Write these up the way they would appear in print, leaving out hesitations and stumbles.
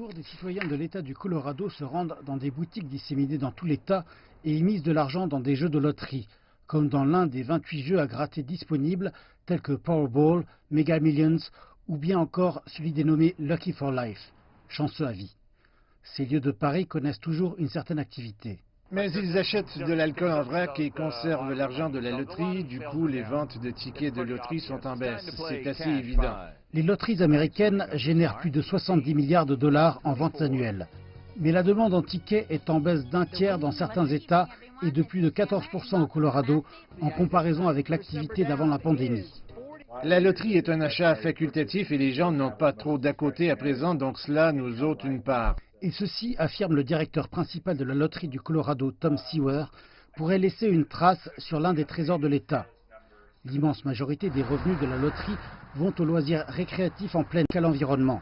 jour, des citoyens de l'État du Colorado se rendent dans des boutiques disséminées dans tout l'État et y misent de l'argent dans des jeux de loterie, comme dans l'un des 28 jeux à gratter disponibles, tels que Powerball, Mega Millions ou bien encore celui dénommé Lucky for Life, chanceux à vie. Ces lieux de paris connaissent toujours une certaine activité. Mais ils achètent de l'alcool en vrac et conservent l'argent de la loterie. Du coup, les ventes de tickets de loterie sont en baisse. C'est assez évident. Les loteries américaines génèrent plus de 70 milliards de dollars en ventes annuelles. Mais la demande en tickets est en baisse d'un tiers dans certains États et de plus de 14% au Colorado, en comparaison avec l'activité d'avant la pandémie. La loterie est un achat facultatif et les gens n'ont pas trop d'à côté à présent, donc cela nous ôte une part. Et ceci, affirme le directeur principal de la loterie du Colorado, Tom Sewer, pourrait laisser une trace sur l'un des trésors de l'État. L'immense majorité des revenus de la loterie vont aux loisirs récréatifs en plein environnement.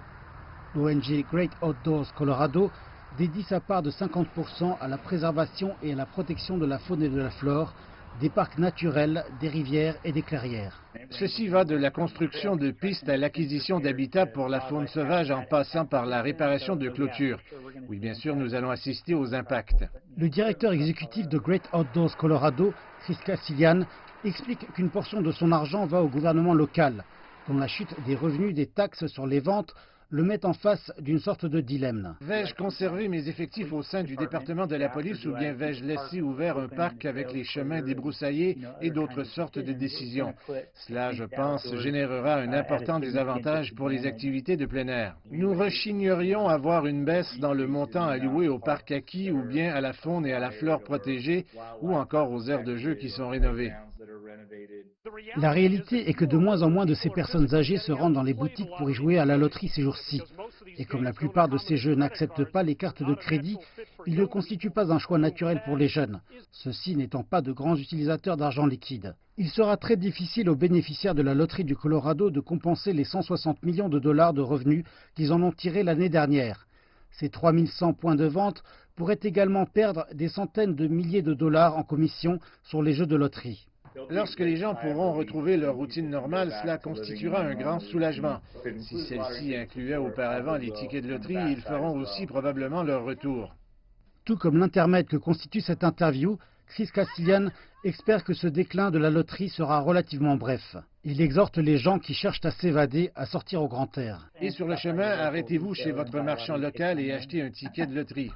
L'ONG Great Outdoors Colorado dédie sa part de 50% à la préservation et à la protection de la faune et de la flore, des parcs naturels, des rivières et des clairières. Ceci va de la construction de pistes à l'acquisition d'habitats pour la faune sauvage en passant par la réparation de clôtures. Oui, bien sûr, nous allons assister aux impacts. Le directeur exécutif de Great Outdoors Colorado, Chris Casillan, explique qu'une portion de son argent va au gouvernement local, dont la chute des revenus des taxes sur les ventes le met en face d'une sorte de dilemme. Vais-je conserver mes effectifs au sein du département de la police ou bien vais-je laisser ouvert un parc avec les chemins débroussaillés et d'autres sortes de décisions? Cela, je pense, générera un important désavantage pour les activités de plein air. Nous rechignerions à voir une baisse dans le montant alloué aux parcs acquis ou bien à la faune et à la flore protégée ou encore aux aires de jeu qui sont rénovées. La réalité est que de moins en moins de ces personnes âgées se rendent dans les boutiques pour y jouer à la loterie ces jours-ci. Et comme la plupart de ces jeux n'acceptent pas les cartes de crédit, ils ne constituent pas un choix naturel pour les jeunes, ceux-ci n'étant pas de grands utilisateurs d'argent liquide. Il sera très difficile aux bénéficiaires de la loterie du Colorado de compenser les 160 millions de dollars de revenus qu'ils en ont tirés l'année dernière. Ces 3100 points de vente pourraient également perdre des centaines de milliers de dollars en commission sur les jeux de loterie. Lorsque les gens pourront retrouver leur routine normale, cela constituera un grand soulagement. Si celle-ci incluait auparavant les tickets de loterie, ils feront aussi probablement leur retour. Tout comme l'intermède que constitue cette interview, Chris Casillan espère que ce déclin de la loterie sera relativement bref. Il exhorte les gens qui cherchent à s'évader à sortir au grand air. Et sur le chemin, arrêtez-vous chez votre marchand local et achetez un ticket de loterie.